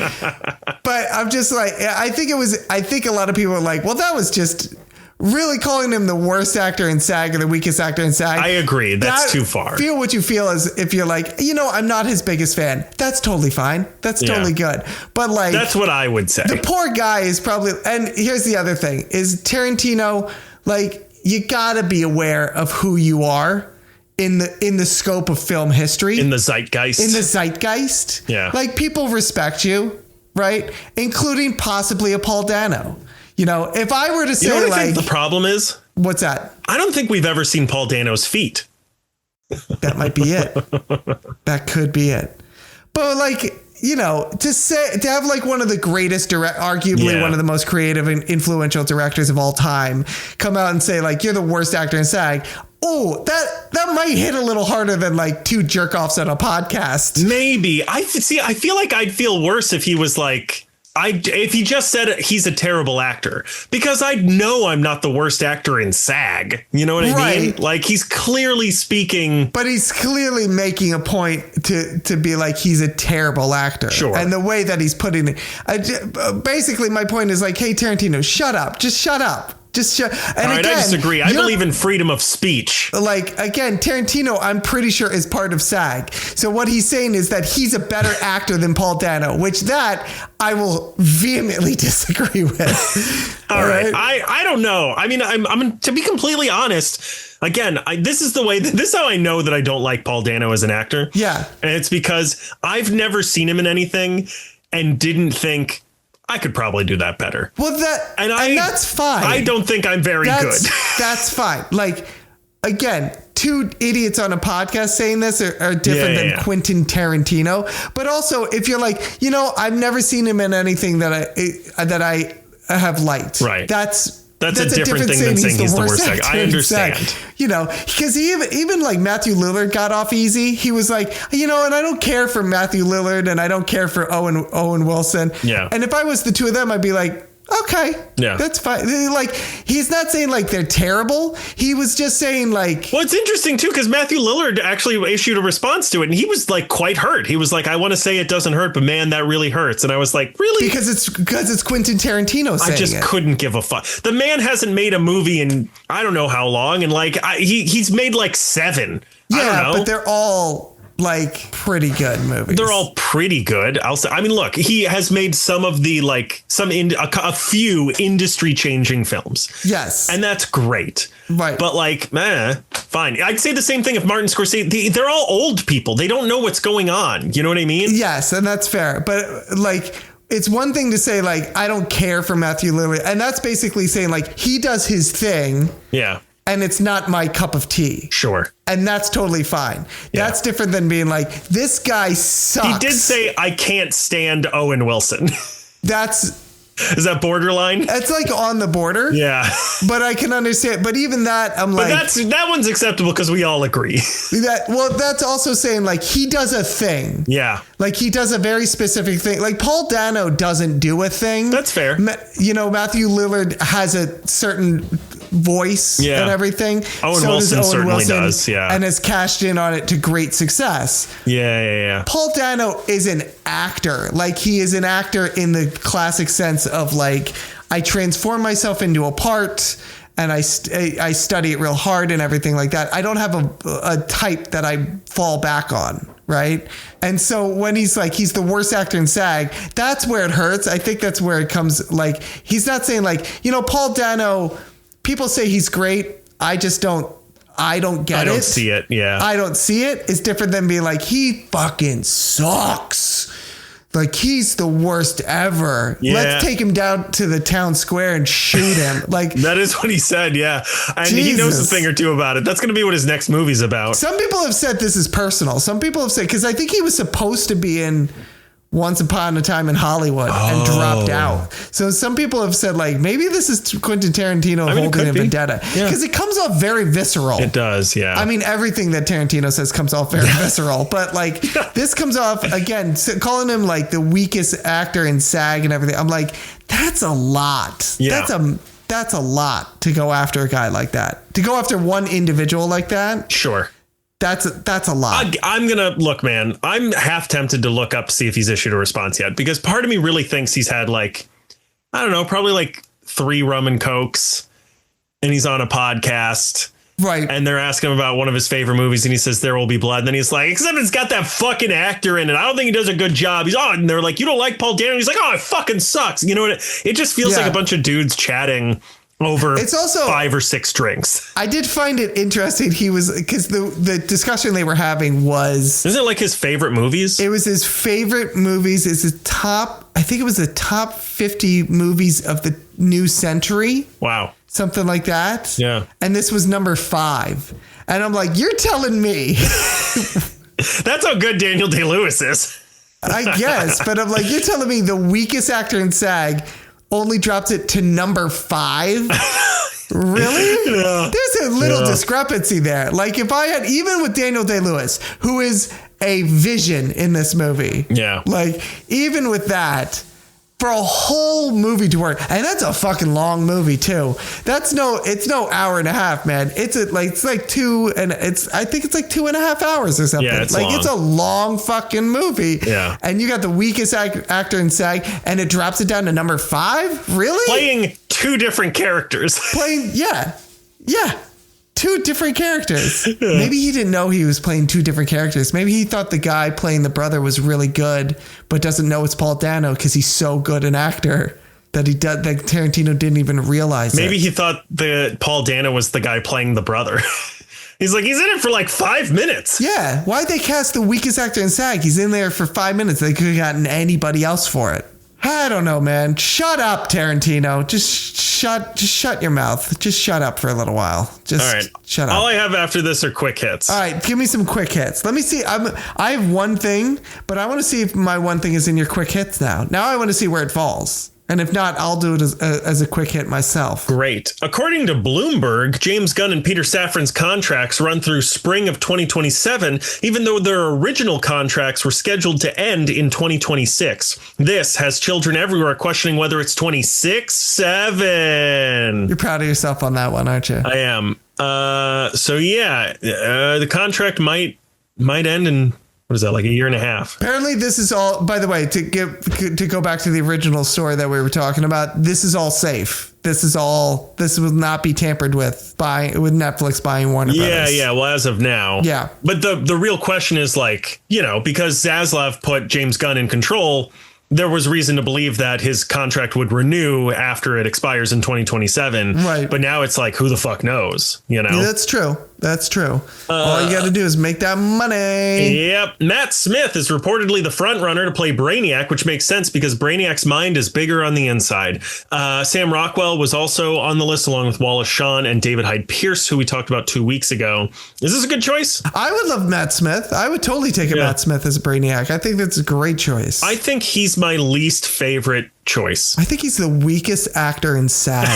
But I'm just I think a lot of people are like, well, that was just really calling him the worst actor in SAG or the weakest actor in SAG. I agree. That's too far. Feel what you feel as if you're like, I'm not his biggest fan. That's totally fine. That's totally good. But that's what I would say. The poor guy is probably, and here's the other thing is Tarantino, you gotta be aware of who you are in the scope of film history. In the zeitgeist. Yeah. People respect you, right? Including possibly a Paul Dano. If I were to say, what I think the problem is? What's that? I don't think we've ever seen Paul Dano's feet. That might be it. That could be it. But to have one of the greatest arguably one of the most creative and influential directors of all time come out and say you're the worst actor in SAG. Oh, that might hit a little harder than two jerk offs on a podcast. Maybe. I feel like I'd feel worse if he was if he just said he's a terrible actor, because I know I'm not the worst actor in SAG. You know what I mean? He's clearly speaking, but he's clearly making a point to be he's a terrible actor. Sure. And the way that he's putting it, basically my point is hey, Tarantino, shut up. Just shut up. And all right, again, I disagree. I believe in freedom of speech. Again, Tarantino, I'm pretty sure is part of SAG. So what he's saying is that he's a better actor than Paul Dano, which that I will vehemently disagree with. All right. I don't know. I mean, I'm to be completely honest. Again, this is how I know that I don't like Paul Dano as an actor. Yeah. And it's because I've never seen him in anything and didn't think I could probably do that better. Well, and that's fine. I don't think I'm very good. That's fine. Again, two idiots on a podcast saying this are different than Quentin Tarantino. But also, if you're I've never seen him in anything that I have liked. Right. That's a different thing than saying he's the worst actor. I understand. Because even Matthew Lillard got off easy. He was and I don't care for Matthew Lillard and I don't care for Owen Wilson. Yeah. And if I was the two of them, I'd be like, Okay. Yeah. That's fine. Like, he's not saying like they're terrible. He was just saying like. Well, it's interesting, too, because Matthew Lillard actually issued a response to it, and he was like quite hurt. He was like, I want to say it doesn't hurt, but man, that really hurts. And I was like, really? Because it's Quentin Tarantino saying I just couldn't give a fuck. The man hasn't made a movie in I don't know how long. And like he's made like 7. Yeah, I don't know. but they're all like pretty good movies. They're all pretty good. I'll say. I mean, look, he has made some of the like a few industry changing films. Yes, and that's great. Right, but like, fine. I'd say the same thing if Martin Scorsese. They're all old people. They don't know what's going on. You know what I mean? Yes, and that's fair. But like, it's one thing to say like I don't care for Matthew Lillard, and that's basically saying like he does his thing. Yeah. And it's not my cup of tea. Sure. And that's totally fine. Yeah. That's different than being like, this guy sucks. He did say, I can't stand Owen Wilson. Is that borderline? It's like on the border. Yeah. But I can understand. But even that, but that one's acceptable because we all agree. That's also saying like he does a thing. Yeah. Like he does a very specific thing. Like Paul Dano doesn't do a thing. That's fair. Matthew Lillard has a certain voice and everything. Owen Wilson certainly does. Yeah. And has cashed in on it to great success. Yeah. Paul Dano is an actor. Like he is an actor in the classic sense of like, I transform myself into a part and I study it real hard and everything like that. I don't have a type that I fall back on. Right. And so when he's like, he's the worst actor in SAG, that's where it hurts. I think that's where it comes. Like, he's not saying like, Paul Dano, people say he's great. I don't get it. I don't see it. Yeah. I don't see it. It's different than being like, he fucking sucks. Like he's the worst ever. Yeah. Let's take him down to the town square and shoot him. Like that is what he said. Yeah. And he knows a thing or two about it. That's going to be what his next movie's about. Some people have said this is personal. Some people have said, because I think he was supposed to be in Once Upon a Time in Hollywood and dropped out. So some people have said like, maybe this is Quentin Tarantino holding a vendetta because it comes off very visceral. It does. Yeah. I mean, everything that Tarantino says comes off very visceral, but like this comes off again, calling him like the weakest actor in SAG and everything. I'm like, that's a lot. Yeah. That's a lot to go after a guy like that, to go after one individual like that. Sure. That's a lot. I'm going to look, man, I'm half tempted to look up, see if he's issued a response yet, because part of me really thinks he's had like, I don't know, probably like 3 rum and cokes and he's on a podcast. Right. And they're asking him about one of his favorite movies and he says, There Will Be Blood. And then he's like, except it's got that fucking actor in it. I don't think he does a good job. He's on. And they're like, you don't like Paul Dano? He's like, oh, it fucking sucks. You know what? It just feels like a bunch of dudes chatting over it's also 5 or 6 drinks. I did find it interesting. He was because the discussion they were having was, isn't it like his favorite movies? It was his favorite movies. It's the top. I think it was the top 50 movies of the new century. Wow. Something like that. Yeah. And this was number 5. And I'm like, you're telling me. That's how good Daniel Day-Lewis is. I guess. But I'm like, you're telling me the weakest actor in SAG only dropped it to number 5. Really? Yeah. There's a little discrepancy there. Like if I had, even with Daniel Day-Lewis, who is a vision in this movie. Yeah. Like even with that, for a whole movie to work, and that's a fucking long movie too. It's no hour and a half, man. I think it's like 2.5 hours or something. Yeah, it's a long fucking movie. Yeah. And you got the weakest actor in SAG, and it drops it down to number 5. Really? Playing 2 different characters. Yeah. 2 different characters. Maybe he didn't know he was playing 2 different characters. Maybe he thought the guy playing the brother was really good, but doesn't know it's Paul Dano because he's so good an actor that that Tarantino didn't even realize. Maybe he thought that Paul Dano was the guy playing the brother. He's like, he's in it for like 5 minutes. Yeah. Why'd they cast the weakest actor in SAG? He's in there for 5 minutes. They could have gotten anybody else for it. I don't know, man. Shut up, Tarantino. Just shut your mouth. Just shut up for a little while. Just all right. Shut up. All I have after this are quick hits. All right, give me some quick hits. Let me see. I have one thing, but I want to see if my one thing is in your quick hits now. Now I want to see where it falls. And if not, I'll do it as a quick hit myself. Great. According to Bloomberg, James Gunn and Peter Safran's contracts run through spring of 2027, even though their original contracts were scheduled to end in 2026. This has children everywhere questioning whether it's 26, 7. You're proud of yourself on that one, aren't you? I am. The contract might end in, what is that, like a year and a half? Apparently this is all, by the way, to go back to the original story that we were talking about, this is all safe. This will not be tampered with with Netflix buying Warner Brothers. Yeah. Well, as of now. Yeah. But the real question is because Zaslav put James Gunn in control, there was reason to believe that his contract would renew after it expires in 2027. Right. But now it's like, who the fuck knows? Yeah, that's true. All you got to do is make that money. Yep. Matt Smith is reportedly the front runner to play Brainiac, which makes sense because Brainiac's mind is bigger on the inside. Sam Rockwell was also on the list along with Wallace Shawn and David Hyde Pierce, who we talked about 2 weeks ago. Is this a good choice? I would love Matt Smith. I would totally take Matt Smith as Brainiac. I think that's a great choice. I think he's my least favorite choice. I think he's the weakest actor in SAG.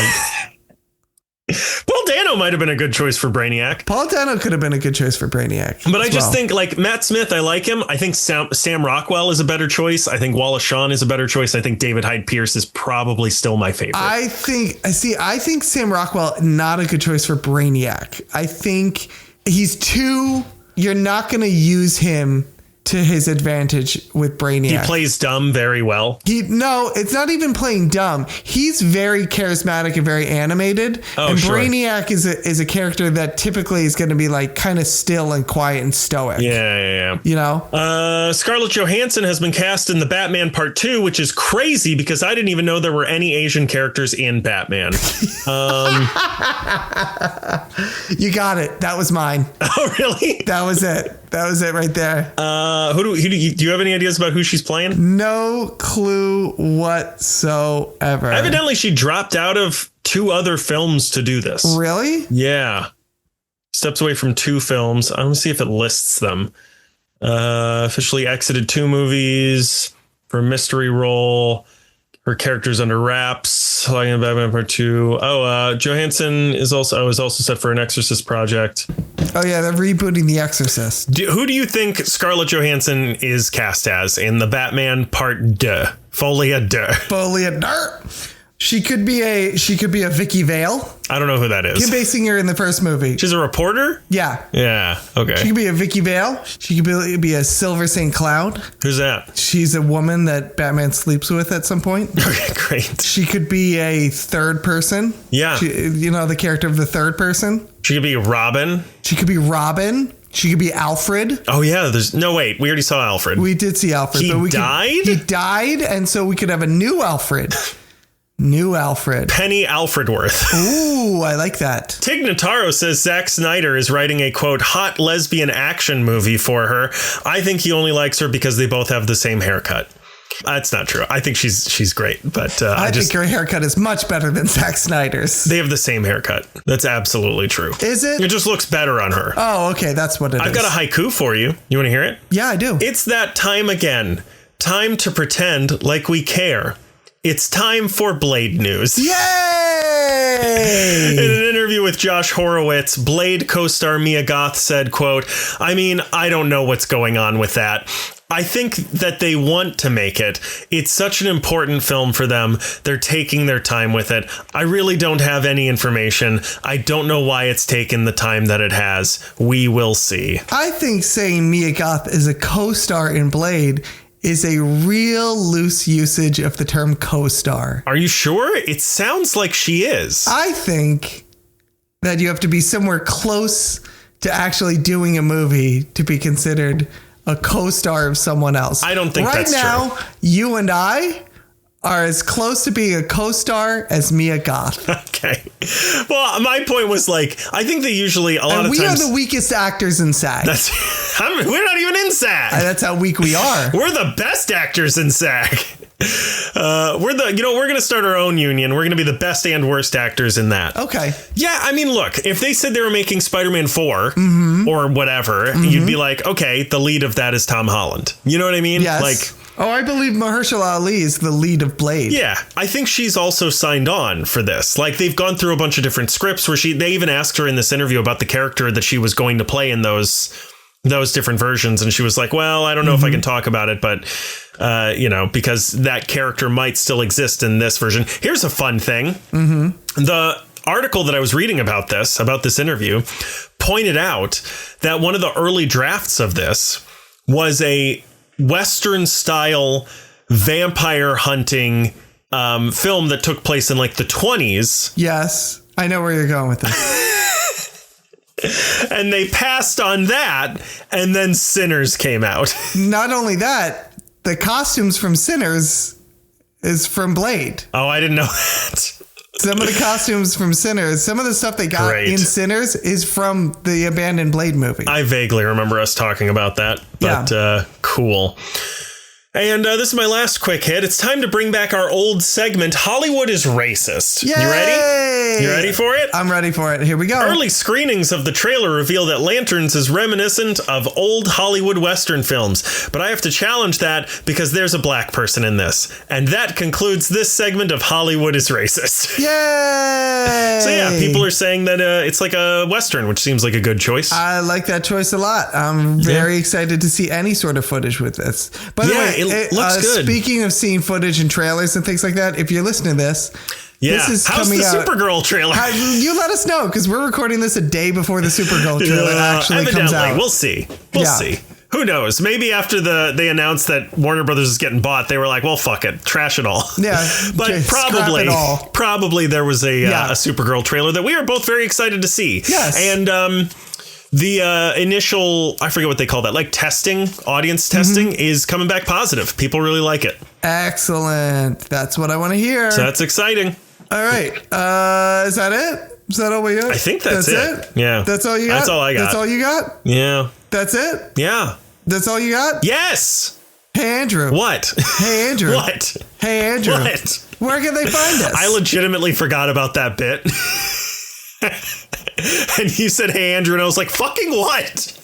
Paul Dano might have been a good choice for Brainiac. Paul Dano could have been a good choice for Brainiac. But I just think Matt Smith, I like him. I think Sam Rockwell is a better choice. I think Wallace Shawn is a better choice. I think David Hyde Pierce is probably still my favorite. I think Sam Rockwell, not a good choice for Brainiac. I think you're not going to use him to his advantage with Brainiac. He plays dumb very well. No, it's not even playing dumb. He's very charismatic and very animated. And Brainiac is a character that typically is going to be like kind of still and quiet and stoic. Yeah. You know? Scarlett Johansson has been cast in the Batman Part 2, which is crazy because I didn't even know there were any Asian characters in Batman. You got it. That was mine. Oh, really? That was it. That was it right there. Do you have any ideas about who she's playing? No clue whatsoever. Evidently, she dropped out of 2 other films to do this. Really? Yeah. Steps away from 2 films. I'm going to see if it lists them. Officially exited 2 movies for a mystery role. Her character's under wraps. Like in Batman Part 2. Johansson is also set for an Exorcist project. Oh yeah, they're rebooting The Exorcist. Who do you think Scarlett Johansson is cast as in the Batman Part 2? Folie à deux. She could be a Vicky Vale. I don't know who that is. Kim Basinger in the first movie. She's a reporter? Yeah. Yeah. Okay. She could be a Vicky Vale. She could be a Silver St. Cloud. Who's that? She's a woman that Batman sleeps with at some point. Okay, great. She could be a third person. Yeah. The character of the third person. She could be Robin. She could be Alfred. Oh, yeah. We already saw Alfred. We did see Alfred. He died? He died, and so we could have a new Alfred. Penny Alfredworth. Ooh, I like that. Tig Notaro says Zack Snyder is writing a, quote, hot lesbian action movie for her. I think he only likes her because they both have the same haircut. That's not true. I think she's great, but I think her haircut is much better than Zack Snyder's. They have the same haircut. That's absolutely true. Is it? It just looks better on her. Oh, okay. That's what it is. I've got a haiku for you. You want to hear it? Yeah, I do. It's that time again. Time to pretend like we care. It's time for Blade news. Yay! In an interview with Josh Horowitz, Blade co-star Mia Goth said, quote, I mean, I don't know what's going on with that. I think that they want to make it. It's such an important film for them. They're taking their time with it. I really don't have any information. I don't know why it's taken the time that it has. We will see. I think saying Mia Goth is a co-star in Blade is a real loose usage of the term co-star. Are you sure? It sounds like she is. I think that you have to be somewhere close to actually doing a movie to be considered a co-star of someone else. I don't think that's true. Right now, you and I are as close to being a co-star as Mia Goth. Okay. Well, my point was I think they usually a lot of times we are the weakest actors in SAG. We're not even in SAG. That's how weak we are. We're the best actors in SAG. We're going to start our own union. We're going to be the best and worst actors in that. Okay. Yeah. I mean, look, if they said they were making Spider-Man 4 or whatever, you'd be like, okay, the lead of that is Tom Holland. You know what I mean? Yes. Oh, I believe Mahershala Ali is the lead of Blade. Yeah, I think she's also signed on for this. Like, they've gone through a bunch of different scripts where they even asked her in this interview about the character that she was going to play in those different versions. And she was like, well, I don't know if I can talk about it, but, because that character might still exist in this version. Here's a fun thing. The article that I was reading about this interview, pointed out that one of the early drafts of this was a Western style vampire hunting film that took place in like the 20s. Yes, I know where you're going with this. And they passed on that, and then Sinners came out. Not only that, the costumes from Sinners is from Blade. Oh, I didn't know that. Some of the costumes from Sinners, some of the stuff they got in Sinners is from the abandoned Blade movie. I vaguely remember us talking about that, but cool. And this is my last quick hit. It's time to bring back our old segment, Hollywood is Racist. Yay! You ready? You ready for it? I'm ready for it. Here we go. Early screenings of the trailer reveal that Lanterns is reminiscent of old Hollywood Western films. But I have to challenge that because there's a black person in this. And that concludes this segment of Hollywood is Racist. Yay! So yeah, people are saying that it's like a Western, which seems like a good choice. I like that choice a lot. I'm very excited to see any sort of footage with this. By the way, it looks good. Speaking of seeing footage and trailers and things like that, if you're listening to this, this is how's coming the out. Supergirl trailer? You let us know, because we're recording this a day before the Supergirl trailer actually comes out. We'll see. We'll see. Who knows? Maybe after they announced that Warner Brothers is getting bought, they were like, well, fuck it. Trash it all. Yeah. But probably there was a Supergirl trailer that we are both very excited to see. Yes. And the initial, I forget what they call that, like testing, audience testing is coming back positive. People really like it. Excellent. That's what I want to hear. So that's exciting. All right. Is that it? Is that all we got? I think that's it. Yeah. That's all you got? That's all I got. That's all you got? Yeah. That's it? Yeah. That's all you got? Yes. Hey, Andrew. What? Hey, Andrew. What? Hey, Andrew. What? Where can they find us? I legitimately forgot about that bit. And you said, hey, Andrew, and I was like, fucking what?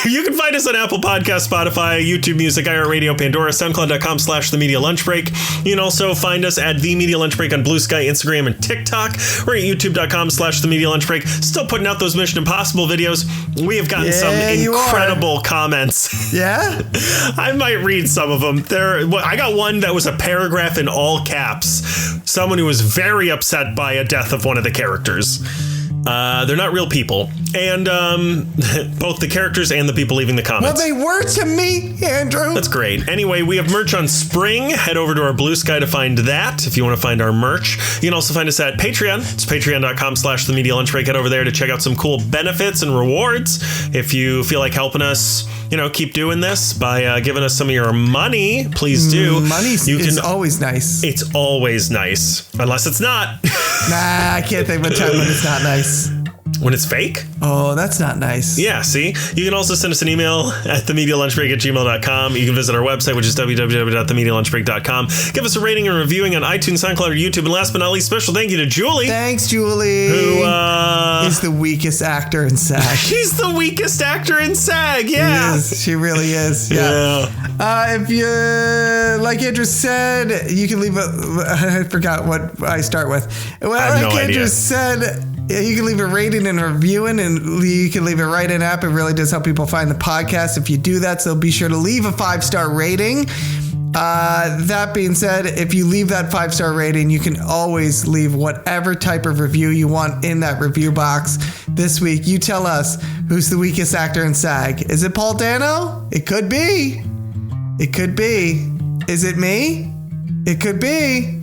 You can find us on Apple Podcasts, Spotify, YouTube Music, iHeartRadio, Pandora, SoundCloud.com/The Media Lunch Break. You can also find us at The Media Lunch Break on Blue Sky, Instagram, and TikTok. We're at YouTube.com/The Media Lunch Break. Still putting out those Mission Impossible videos. We have gotten some incredible comments. Yeah? I might read some of them. I got one that was a paragraph in all caps. Someone who was very upset by a death of one of the characters. They're not real people. And both the characters and the people leaving the comments. Well, they were to me, Andrew. That's great. Anyway, we have merch on Spring. Head over to our Blue Sky to find that if you want to find our merch. You can also find us at Patreon. It's patreon.com/The Media Lunch Break. Head over there to check out some cool benefits and rewards. If you feel like helping us, keep doing this by giving us some of your money, please do. Money is always nice. It's always nice. Unless it's not. Nah, I can't think of a time when it's not nice. When it's fake? Oh, that's not nice. Yeah, see? You can also send us an email at themedialunchbreak@gmail.com. You can visit our website, which is www.themedialunchbreak.com. Give us a rating and reviewing on iTunes, SoundCloud, or YouTube. And last but not least, special thank you to Julie. Thanks, Julie. Who is the weakest actor in SAG. She's the weakest actor in SAG, yeah. She really is. Yeah. If you, like Andrew said, you can leave I forgot what I start with. Well, I have no idea. Andrew said, you can leave a rating and reviewing, and you can leave it right in app. It really does help people find the podcast if you do that. So be sure to leave a 5-star rating. That being said, if you leave that 5-star rating, you can always leave whatever type of review you want in that review box. This week, you tell us who's the weakest actor in SAG. Is it Paul Dano? It could be. It could be. Is it me? It could be.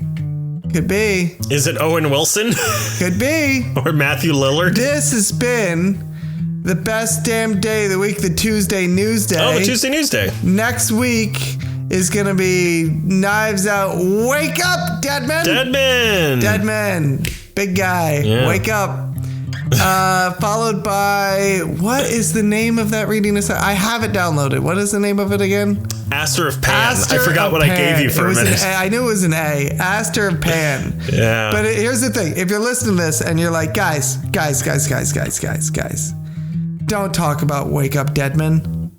Could be. Is it Owen Wilson? Could be. Or Matthew Lillard? This has been the best damn day of the week, the Tuesday News Day. Oh, the Tuesday News Day. Next week is going to be Knives Out. Wake up, Deadman. Deadman. Big guy. Yeah. Wake up. Followed by, what is the name of that reading? I have it downloaded. What is the name of it again? Aster of Pan. I forgot what I gave you for a minute. I knew it was an A. Aster of Pan. Yeah. But here's the thing. If you're listening to this and you're like, guys, don't talk about Wake Up, Deadman.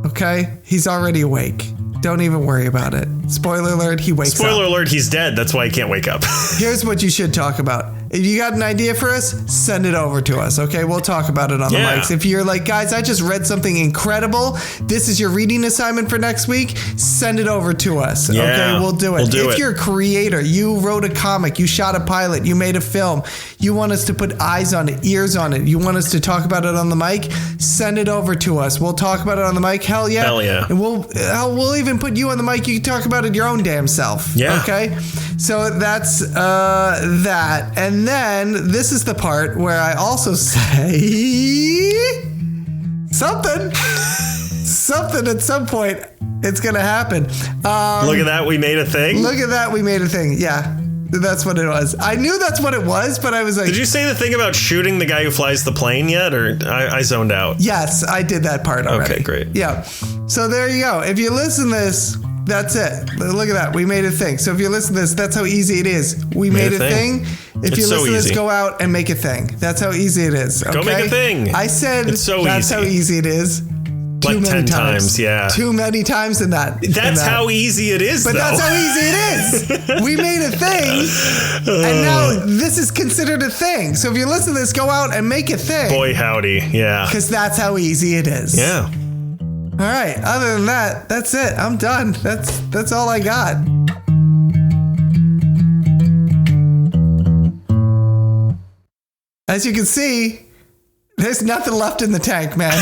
Okay? okay? He's already awake. Don't even worry about it. Spoiler alert, he wakes up. Spoiler alert, he's dead. That's why he can't wake up. Here's what you should talk about. If you got an idea for us, send it over to us, okay? We'll talk about it on the mics. If you're like, guys, I just read something incredible. This is your reading assignment for next week. Send it over to us, okay? We'll do it. If you're a creator, you wrote a comic, you shot a pilot, you made a film, you want us to put eyes on it, ears on it, you want us to talk about it on the mic, send it over to us. We'll talk about it on the mic. Hell yeah. Hell yeah. And we'll even put you on the mic. You can talk about it your own damn self. Yeah. Okay? So that's that. And then this is the part where I also say something. Something at some point. It's going to happen. Look at that. We made a thing. Look at that. We made a thing. Yeah. That's what it was. I knew that's what it was, but I was like... Did you say the thing about shooting the guy who flies the plane yet? Or I zoned out? Yes, I did that part already. Okay, great. Yeah. So there you go. If you listen to this... That's it. Look at that. We made a thing. So if you listen to this, that's how easy it is. We made a thing. If you listen to this, go out and make a thing. That's how easy it is. Okay? Go make a thing. I said it's so that's how easy it is. Like 10 times, yeah. Too many times in that. That's how easy it is, but though. That's how easy it is. We made a thing, and now this is considered a thing. So if you listen to this, go out and make a thing. Boy, howdy. Yeah. Because that's how easy it is. Yeah. All right. Other than that, that's it. I'm done. That's all I got. As you can see, there's nothing left in the tank, man.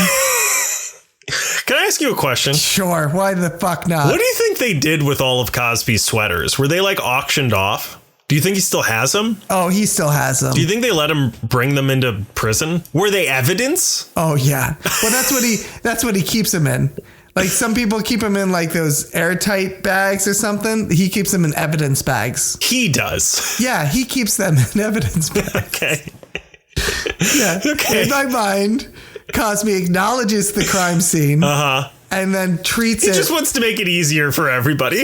Can I ask you a question? Sure. Why the fuck not? What do you think they did with all of Cosby's sweaters? Were they like auctioned off? Do you think he still has them? Oh, he still has them. Do you think they let him bring them into prison? Were they evidence? Oh yeah. Well, that's what he keeps them in. Like some people keep them in like those airtight bags or something. He keeps them in evidence bags. He does. Yeah, he keeps them in evidence bags. Okay. Yeah. Okay. In my mind, Cosby acknowledges the crime scene. And then treats it. He just wants to make it easier for everybody.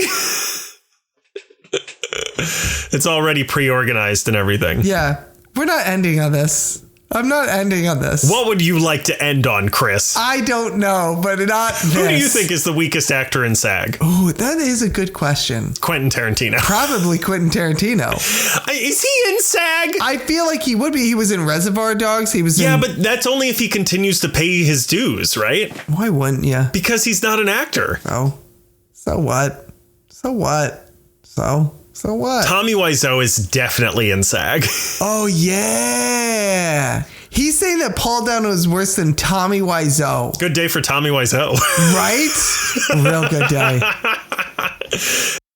It's already pre-organized and everything. Yeah. We're not ending on this. I'm not ending on this. What would you like to end on, Chris? I don't know, but not this. Who do you think is the weakest actor in SAG? Oh, that is a good question. Quentin Tarantino. Probably Quentin Tarantino. Is he in SAG? I feel like he would be. He was in Reservoir Dogs. He was Yeah, but that's only if he continues to pay his dues, right? Why wouldn't you? Because he's not an actor. Oh. So what? So what? So what? Tommy Wiseau is definitely in SAG. Oh, yeah. He's saying that Paul Dano is worse than Tommy Wiseau. Good day for Tommy Wiseau. Right? Real good day.